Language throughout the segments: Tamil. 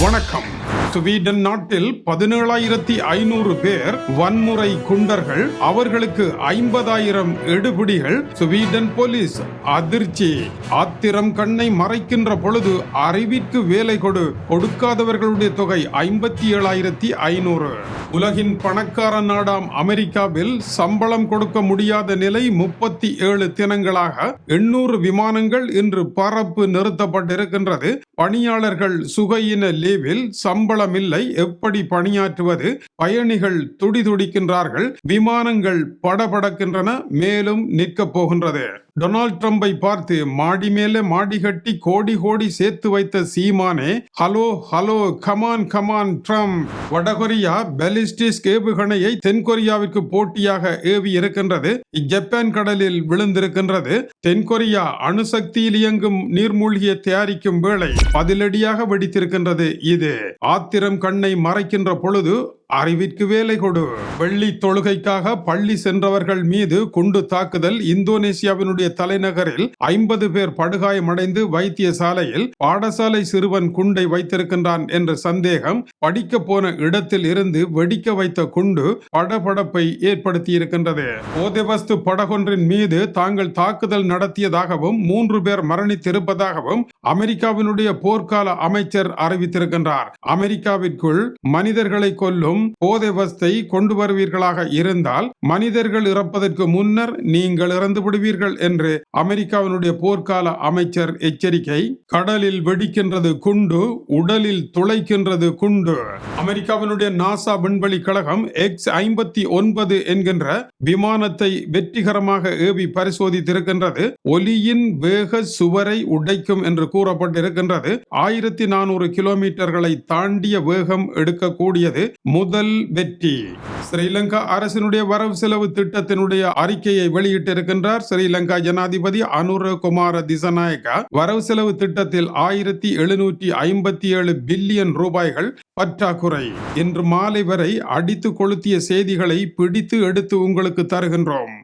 வணக்கம். ஸ்வீடன் நாட்டில் 17,500 பேர் வன்முறை குண்டர்கள், அவர்களுக்கு 50,000 எடுபிடிகள். ஸ்வீடன் போலீஸ் அதிர்ச்சி. ஆத்திரம் கண்ணை மறைக்கின்ற பொழுது அறிவிற்கு வேலை கொடுக்காதவர்களுடைய தொகை 57,500. உலகின் பணக்கார நாடாம் அமெரிக்காவில் சம்பளம் கொடுக்க முடியாத நிலை 37 தினங்களாக 800 விமானங்கள் இன்று பறப்பு நிறுத்தப்பட்டிருக்கின்றது. பணியாளர்கள் சுகையின லீவில், சம்பளம் இல்லை, எப்படி பணியாற்றுவது? பயணிகள் துடிதுடிக்கின்றார்கள், விமானங்கள் படபடக்கின்றன, மேலும் நிற்கப் போகின்றது. டொனால்ட் ட்ரம்பை பார்த்து மாடி மேலே மாடி கட்டி கோடி கோடி சேர்த்து வைத்த சீமானே, hello hello come on come on Trump. வடகொரியா பாலிஸ்டிக் ஏவுகணையை தென்கொரியாவிற்கு போட்டியாக ஏவி இருக்கின்றது. ஜப்பான் கடலில் விழுந்திருக்கின்றது. தென்கொரியா அணுசக்தியில் இயங்கும் நீர்மூழ்கியை தயாரிக்கும் வேளை பதிலடியாக வெடித்திருக்கின்றது. இது ஆத்திரம் கண்ணை மறைக்கின்ற பொழுது அறிவிற்கு வேலை கொடு. வெள்ளி தொழுகைக்காக பள்ளி சென்றவர்கள் மீது குண்டு தாக்குதல். இந்தோனேசியாவினுடைய தலைநகரில் 50 பேர் படுகாயமடைந்து வைத்தியசாலையில். பாடசாலை சிறுவன் குண்டை வைத்திருக்கின்றான் என்ற சந்தேகம். படிக்க போன இடத்தில் இருந்து வெடிக்க வைத்த குண்டு படபடப்பை ஏற்படுத்தி இருக்கின்றது. போதைவஸ்து படகொன்றின் மீது தாங்கள் தாக்குதல் நடத்தியதாகவும் 3 பேர் மரணித்திருப்பதாகவும் அமெரிக்காவினுடைய போர்க்கால அமைச்சர் அறிவித்திருக்கின்றார். அமெரிக்காவிற்குள் மனிதர்களை கொல்லும் போதைவஸ்தை கொண்டு வருவீர்களாக இருந்தால் மனிதர்கள் இறப்பதற்கு முன்னர் நீங்கள் இறந்து விடுவீர்கள் என்று அமெரிக்காவினுடைய போர்க்கால அமைச்சர் எச்சரிக்கை. கடலில் வெடிக்கின்றது குண்டு, உடலில் துளைக்கின்றது குண்டு. அமெரிக்காவினுடைய நாசா விண்வெளி கழகம் X-59 என்கின்ற விமானத்தை வெற்றிகரமாக ஏவி பரிசோதித்திருக்கின்றது. ஒலியின் வேக சுவரை உடைக்கும் என்று கூறப்பட்டிருக்கின்றது. 1400 கிலோமீட்டர்களை தாண்டிய வேகம் எடுக்கக்கூடியது. முதல் வெற்றி. ஸ்ரீலங்கா அரசினுடைய வரவு செலவு திட்டத்தினுடைய அறிக்கையை வெளியிட்டிருக்கின்றார் ஸ்ரீலங்கா ஜனாதிபதி அனுரகுமார திசநாயக்கா. வரவு செலவு திட்டத்தில் 1757 பில்லியன் ரூபாய்கள் பற்றாக்குறை. இன்று மாலை வரை அடித்து கொளுத்திய செய்திகளை பிடித்து எடுத்து உங்களுக்கு தருகின்றோம்.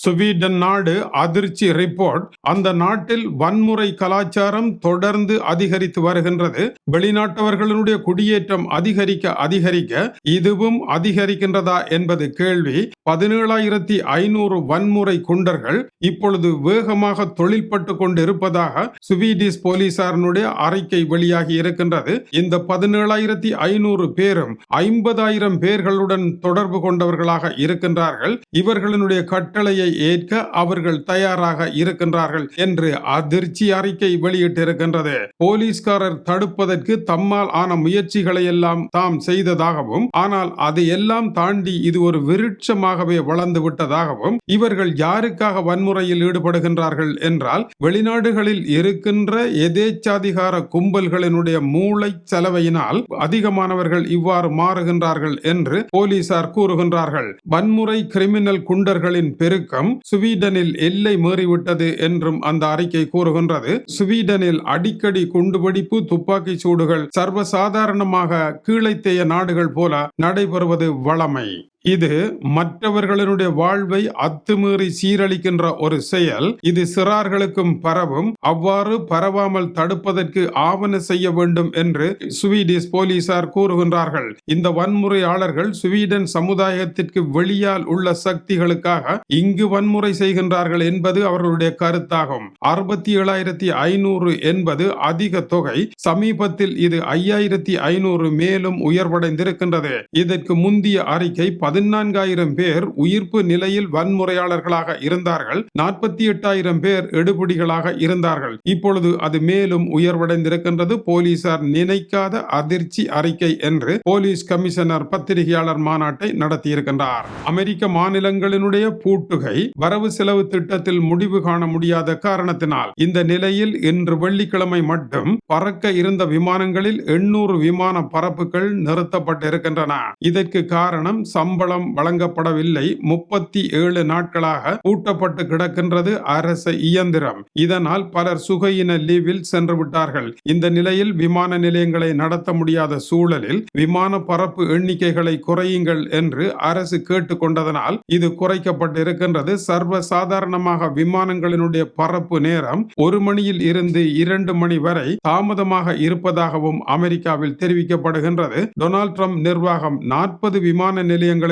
ஸ்வீடன் நாடு அதிர்ச்சி ரிப்போர்ட். அந்த நாட்டில் வன்முறை கலாச்சாரம் தொடர்ந்து அதிகரித்து வருகின்றது. வெளிநாட்டவர்களுடைய குடியேற்றம் அதிகரிக்க இதுவும் அதிகரிக்கின்றதா என்பது கேள்வி. 17,500 வன்முறை குண்டர்கள் இப்பொழுது வேகமாக தொழில்பட்டு கொண்டிருப்பதாக ஸ்வீடிஷ் போலீசாரனுடைய அறிக்கை வெளியாகி இருக்கின்றது. இந்த 17,500 பேரும் 50,000 பேர்களுடன் தொடர்பு கொண்டவர்களாக இருக்கின்றார்கள். இவர்களுடைய கட்டளையை ஏற்க அவர்கள் தயாராக இருக்கின்றார்கள் என்று அதிர்ச்சி அறிக்கை வெளியிட்டிருக்கின்றது. போலீஸ்காரர் தடுப்பதற்கு தம்மால் ஆன முயற்சிகளை எல்லாம் தாம் செய்ததாகவும், ஆனால் அதையெல்லாம் தாண்டி இது ஒரு விருட்சமாகவே வளர்ந்து விட்டதாகவும், இவர்கள் யாருக்காக வன்முறையில் ஈடுபடுகின்றார்கள் என்றால் வெளிநாடுகளில் இருக்கின்ற எதேச்சாதிகார கும்பல்களினுடைய மூளை செலவையினால் அதிகமானவர்கள் இவ்வாறு மாறுகின்றார்கள் என்று போலீசார் கூறுகின்றார்கள். வன்முறை கிரிமினல் குண்டர்களின் பெருக்கம் ஸ்வீடனில் எல்லை மீறிவிட்டது என்றும் அந்த அறிக்கை கூறுகின்றது. ஸ்வீடனில் அடிக்கடி குண்டுவெடிப்பு, துப்பாக்கி சூடுகள் சர்வசாதாரணமாக கீழைத்தேய நாடுகள் போல நடைபெறுவது வழமை. இது மற்றவர்களுடைய வாழ்வை அத்துமீறி சீரழிக்கின்ற ஒரு செயல். இது சிறார்களுக்கும் பரவும். அவ்வாறு பரவாமல் தடுப்பதற்கு ஆவண செய்ய வேண்டும் என்று ஸ்வீடிஷ் போலீசார் கூறுகின்றார்கள். இந்த வன்முறையாளர்கள் ஸ்வீடன் சமுதாயத்திற்கு வெளியால் உள்ள சக்திகளுக்காக இங்கு வன்முறை செய்கின்றார்கள் என்பது அவர்களுடைய கருத்தாகும். 67,500 என்பது அதிக தொகை. சமீபத்தில் இது 5,500 மேலும் உயர்வடைந்திருக்கின்றது. இதற்கு முந்தைய அறிக்கை 14,000 பேர் உயிர்ப்பு நிலையில் வன்முறையாளர்களாக இருந்தார்கள். 48,000 பேர் எடுபிடிகளாக இருந்தார்கள். இப்பொழுது அது மேலும் உயர்வடைந்திருக்கின்றது. போலீசார் நினைக்காத அதிர்ச்சி அறிக்கை என்று போலீஸ் கமிஷனர் பத்திரிகையாளர் மாநாட்டை நடத்தியிருக்கின்றார். அமெரிக்க மாநிலங்களினுடைய பூட்டுகை வரவு செலவு திட்டத்தில் முடிவு காண முடியாத காரணத்தினால் இந்த நிலையில் இன்று வெள்ளிக்கிழமை மட்டும் பறக்க இருந்த விமானங்களில் 800 விமான பறப்புகள் நிறுத்தப்பட்டிருக்கின்றன. இதற்கு காரணம் சம்பள சம்பளம் வழங்கப்படவில்லை. 37 நாட்களாக பூட்டப்பட்டு கிடக்கின்றது அரச இயந்திரம். இதனால் பலர் சுகையின லீவில் சென்று விட்டார்கள். இந்த நிலையில் விமான நிலையங்களை நடத்த முடியாத சூழலில் விமான பரப்பு எண்ணிக்கைகளை குறையுங்கள் என்று அரசு கேட்டுக்கொண்டதனால் இது குறைக்கப்பட்டிருக்கின்றது. சர்வ சாதாரணமாக விமானங்களினுடைய பரப்பு நேரம் 1 மணியில் இருந்து 2 மணி வரை தாமதமாக இருப்பதாகவும் அமெரிக்காவில் தெரிவிக்கப்படுகின்றது. டொனால்ட் ட்ரம்ப் நிர்வாகம் 40 விமான நிலையங்களுக்கு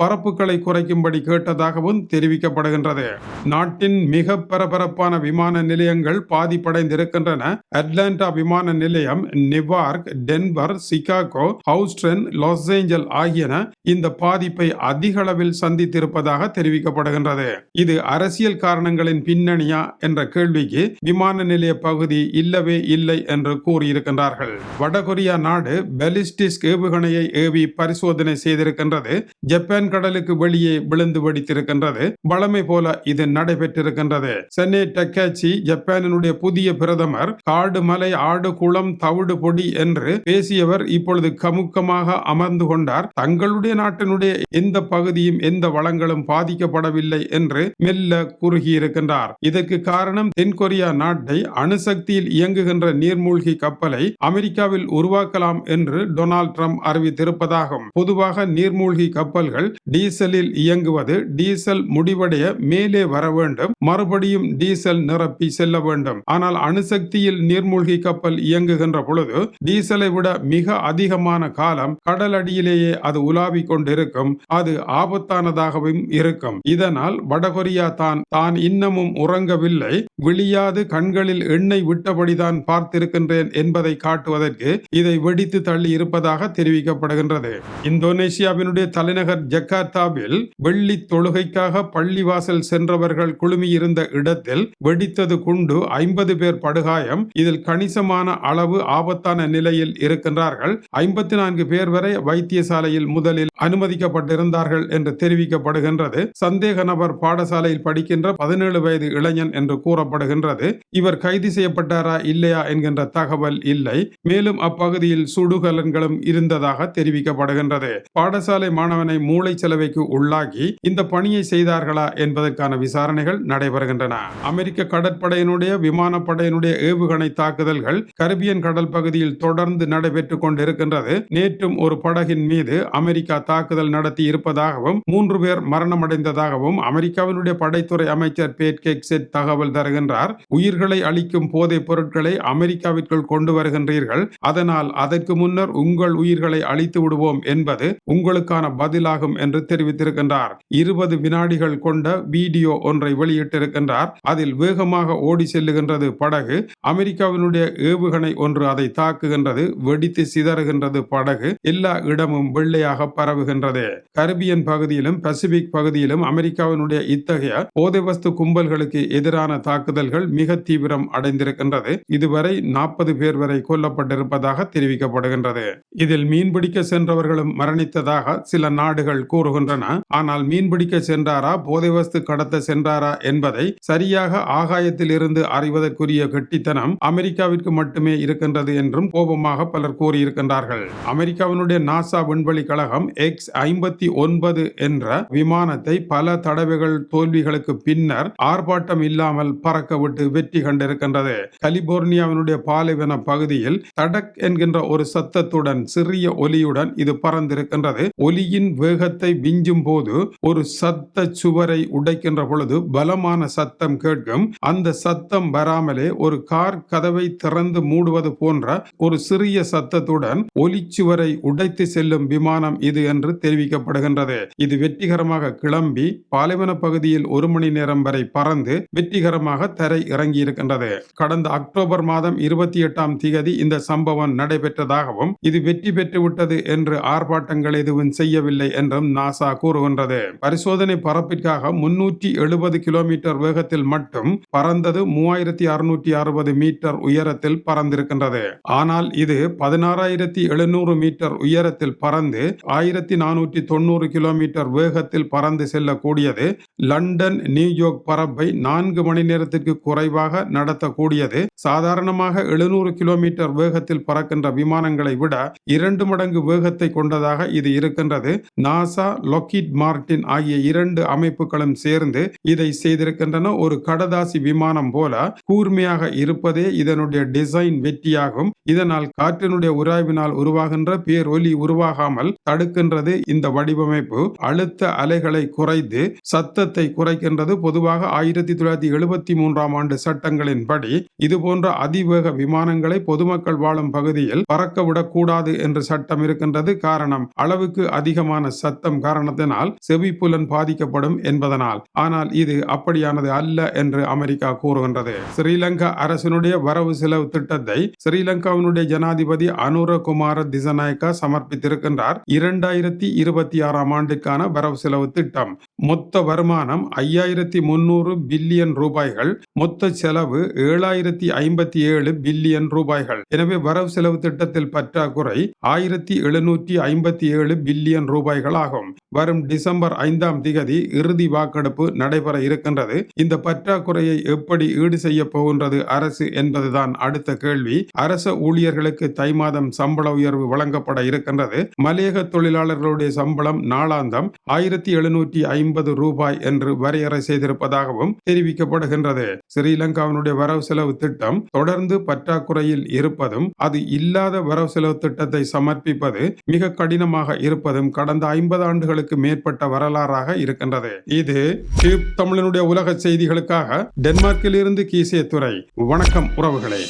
பரப்புகளை குறைக்கும்படி கேட்டதாகவும் தெரிவிக்கப்படுகின்றது. நாட்டின் மிக பரபரப்பான விமான நிலையங்கள் பாதிப்படைந்திருக்கின்றன. அட்லாண்டா விமான நிலையம், New York, Denver, Chicago, Houston, Los Angeles ஆகியன இந்த பாதிப்பை அதிக அளவில் சந்தித்திருப்பதாக தெரிவிக்கப்படுகின்றது. இது அரசியல் காரணங்களின் பின்னணியா என்ற கேள்விக்கு விமான நிலைய பகுதி இல்லவே இல்லை என்று கூறியிருக்கின்றார்கள். வடகொரியா நாடு பாலிஸ்டிக் ஏவுகணையை ஏவி பரிசோதனை செய்திருக்கின்றது. ஜப்பான் கடலுக்கு வெளியே விழுந்து வெடித்திருக்கின்றது. வழமை போல இது நடைபெற்றிருக்கின்றது. சென்னை டக்காச்சி ஜப்பானினுடைய புதிய பிரதமர் காடு மலை ஆடு குளம் தவிடு பொடி என்று பேசியவர் இப்பொழுது கமுக்கமாக அமர்ந்து கொண்டார். தங்களுடைய நாட்டினுடைய எந்த பகுதியும் எந்த வளங்களும் பாதிக்கப்படவில்லை என்று மெல்ல குறுகியிருக்கின்றார். இதற்கு காரணம் தென்கொரியா நாட்டை அணுசக்தியில் இயங்குகின்ற நீர்மூழ்கி கப்பலை அமெரிக்காவில் உருவாக்கலாம் என்று டொனால்ட் ட்ரம்ப் அறிவித்திருப்பதாகும். பொதுவாக நீர்மூழ்கி கப்பல்கள் டீசலில் இயங்குவது. டீசல் முடிவடைய மேலே வர வேண்டும், மறுபடியும் டீசல் நிரப்பி செல்ல வேண்டும். ஆனால் அணுசக்தியில் நீர்மூழ்கி கப்பல் இயங்குகின்ற பொழுது டீசலை விட மிக அதிகமான காலம் கடல் அடியிலேயே அது உலாவிக் கொண்டிருக்கும். அது ஆபத்தானதாகவும் இருக்கும். இதனால் வடகொரியா தான் இன்னமும் உறங்கவில்லை, விழியாது கண்களில் எண்ணெய் விட்டபடிதான் பார்த்திருக்கின்றேன் என்பதை காட்டுவதற்கு இதை வெடித்து தள்ளி இருப்பதாக தெரிவிக்கப்படுகின்றது. இந்தோனேசியாவினுடைய தலைநகர் ஜகார்த்தாவில் வெள்ளி தொழுகைக்காக பள்ளிவாசல் சென்றவர்கள் குழுமியிருந்த இடத்தில் வெடித்தது குண்டு. 50 பேர் படுகாயம். இதில் கணிசமான அளவு ஆபத்தான நிலையில் இருக்கின்றார்கள். 54 பேர் வரை வைத்தியசாலையில் முதலில் அனுமதிக்கப்பட்டிருந்தார்கள் என்று தெரிவிக்கப்படுகின்றது. சந்தேக நபர் பாடசாலையில் படிக்கின்ற 17 வயது இளைஞன் என்று கூறப்படுகின்றது. இவர் கைது செய்யப்பட்டாரா இல்லையா என்கின்ற தகவல் இல்லை. மேலும் அப்பகுதியில் சுடுகலன்களும் இருந்ததாக தெரிவிக்கப்படுகின்றது. பாடசாலை மாணவனை மூளைச்சலவைக்கு உள்ளாக்கி இந்த பணியை செய்தார்களா என்பதற்கான விசாரணைகள் நடைபெறுகின்றன. அமெரிக்க கடற்படையினுடைய விமானப்படையினுடைய ஏவுகணை தாக்குதல்கள் கரிபியன் கடல் பகுதியில் தொடர்ந்து நடைபெற்றுக் கொண்டிருக்கின்றது. நேற்றும் ஒரு படகின் மீது அமெரிக்கா தாக்குதல் நடத்தி இருப்பதாகவும் 3 பேர் மரணமடைந்ததாகவும் அமெரிக்காவினுடைய படைத்துறை அமைச்சர் பேட் ஹெக்ஸெட் தகவல் தருகின்றார். உயிர்களை அளிக்கும் போதைப் பொருட்களை அமெரிக்காவிற்குள் கொண்டு வருகின்றீர்கள், அதனால் அதற்கு முன்னர் உங்கள் உயிர்களை அழித்து விடுவோம் என்பது உங்களுக்கான பதிலாகும் என்று தெரிவித்திருக்கின்றார். 20 வினாடிகள் கொண்ட வீடியோ ஒன்றை வெளியிட்டிருக்கின்றார். அதில் வேகமாக ஓடி செல்லுகின்றது படகு. அமெரிக்காவினுடைய ஏவுகணை ஒன்று அதை தாக்குகின்றது. வெடித்து சிதறுகின்றது படகு. எல்லா இடமும் வெள்ளையாக பரவுகின்றது. கரிபியன் பகுதியிலும் பசிபிக் பகுதியிலும் அமெரிக்காவினுடைய இத்தகைய போதை வஸ்து கும்பல்களுக்கு எதிரான தாக்குதல்கள் மிக தீவிரம் அடைந்திருக்கின்றது. இதுவரை 40 பேர் வரை கொல்லப்பட்டிருப்பதாக தெரிவிக்கப்படுகின்றது. இதில் மீன்பிடிக்க சென்றவர்களும் மரணித்ததாக சில நாடுகள் கூறுகின்றன. ஆனால் மீன்பிடிக்க சென்றாரா, போதை வஸ்து கடத்த சென்றாரா என்பதை சரியாக ஆகாயத்தில் இருந்து அறிவதற்குரிய கெட்டித்தனம் அமெரிக்காவிற்கு மட்டுமே இருக்கின்றது என்றும் கோபமாக பலர் கூறியிருக்கின்றார்கள். அமெரிக்காவினுடைய நாசா விண்வெளி கழகம் X-59 என்ற விமானத்தை பல தடவைகள் தோல்விகளுக்கு பின்னர் ஆர்ப்பாட்டம் இல்லாமல் பறக்க விட்டு வெற்றி கண்டிருக்கின்றது. கலிபோர்னியாவினுடைய பாலைவன பகுதியில் தடக் என்கின்ற ஒரு சத்தத்துடன், சிறிய ஒலியுடன் இது பறந்திருக்கின்றது. ஒலியின் வேகத்தை விஞ்சும் போது ஒரு சத்த சுவரை உடைக்கின்ற பொழுது பலமான சத்தம் கேட்கும். அந்த சத்தம் வராமலே ஒரு கார் கதவை திறந்து மூடுவது போன்ற ஒரு சிறிய சத்தத்துடன் ஒலிச்சுவரை உடைத்து செல்லும் விமானம் இது என்று தெரிவிக்கப்படுகின்றது. இது வெற்றிகரமாக கிளம்பி பாலைவன பகுதியில் 1 மணி நேரம் வரை பறந்து வெற்றிகரமாக தரை இறங்கி இருக்கின்றது. கடந்த அக்டோபர் மாதம் 28ஆம் தேதி இந்த சம்பவம் நடைபெற்றதாகவும் இது வெற்றி பெற்றுவிட்டது என்று ஆர்ப்பாட்டங்கள் எதுவும் செய்யவில்லை என்றும் நாசா கூறுகின்றது. பரிசோதனை பரப்பிற்காக 370 கிலோமீட்டர் வேகத்தில் மட்டும் பறந்தது. 3660 மீட்டர் உயரத்தில் பறந்திருக்கின்றது. ஆனால் இது 16,700 மீட்டர் உயரத்தில் பறந்து 1490 கிலோமீட்டர் வேகத்தில் பறந்து செல்லக்கூடியது. லண்டன் நியூயார்க் பரப்பை 4 மணி நேரத்திற்கு குறைவாக நடத்தக்கூடியது. சாதாரணமாக 700 கிலோமீட்டர் வேகத்தில் பறக்கின்ற விமானங்களை விட 2 மடங்கு வேகத்தை கொண்டதாக இது இருக்கின்றது. நாசா, லொக்கீட் மார்டின் ஆகிய 2 அமைப்புகளும் சேர்ந்து இதை செய்திருக்கின்றன. ஒரு கடதாசி விமானம் போல கூர்மையாக இருப்பதே இதனுடைய டிசைன் வெற்றியாகும். இதனால் காற்றினுடைய உராய்வினால் உருவாகின்ற பேரொலி உருவாகாமல் தடுக்கின்றது. இந்த வடிவமைப்பு அழுத்த அலைகளை குறைத்து சத்தத்தை குறைக்கின்றது. பொதுவாக 1973ஆம் ஆண்டு சட்டங்களின்படி இதுபோன்ற அதிவேக விமானங்களை பொதுமக்கள் வாழும் பகுதியில் பறக்கவிடக்கூடாது என்று சட்டம் இருக்கின்றது. காரணம், அளவுக்கு அதிகமான சத்தம் காரணத்தினால் செவிப்புலன் பாதிக்கப்படும் என்பதனால். ஆனால் இது அப்படியானது அல்ல என்று அமெரிக்கா கூறுகின்றது. ஸ்ரீலங்கா அரசினுடைய வரவு செலவு திட்டத்தை ஸ்ரீலங்காவினுடைய ஜனாதிபதி அனுரகுமார திசநாயக்கா சமர்ப்பித்திருக்கின்றார். 2026ஆம் ஆண்டுக்கான வரவு செலவு திட்டம். மொத்த வருமானம் 5300 பில்லியன் ரூபாய்கள், மொத்த செலவு 7057 பில்லியன் ரூபாய்கள். எனவே வரவு செலவு திட்டத்தில் பற்றாக்குறை 1757 பில்லியன் ரூபாய்கள் ஆகும். வரும் டிசம்பர் 5ஆம் திகதி இறுதி வாக்கெடுப்பு நடைபெற இருக்கின்றது. இந்த பற்றாக்குறையை எப்படி ஈடு செய்ய போகின்றது அரசு என்பதுதான் அடுத்த கேள்வி. அரச ஊழியர்களுக்கு தை மாதம் சம்பள உயர்வு வழங்கப்பட இருக்கின்றது. மலையக தொழிலாளர்களுடைய சம்பளம் நாளாந்தம் 1750 ரூபாய் என்று வரையறை செய்திருப்பதாகவும் தெரிவிக்கப்படுகின்றது. ஸ்ரீலங்காவினுடைய வரவு செலவு திட்டம் தொடர்ந்து பற்றாக்குறையில் இருப்பதும் அது இல்லாத வரவு செலவு திட்டத்தை சமர்ப்பிப்பது மிக கடினமாக இருப்பதும் கடந்த 50 ஆண்டுகளுக்கு மேற்பட்ட வரலாறாக இருக்கின்றது. இது டியூப் தமிழனுடைய உலக செய்திகளுக்காக டென்மார்க்கில் இருந்து கீசே துரை. வணக்கம் உறவுகளே.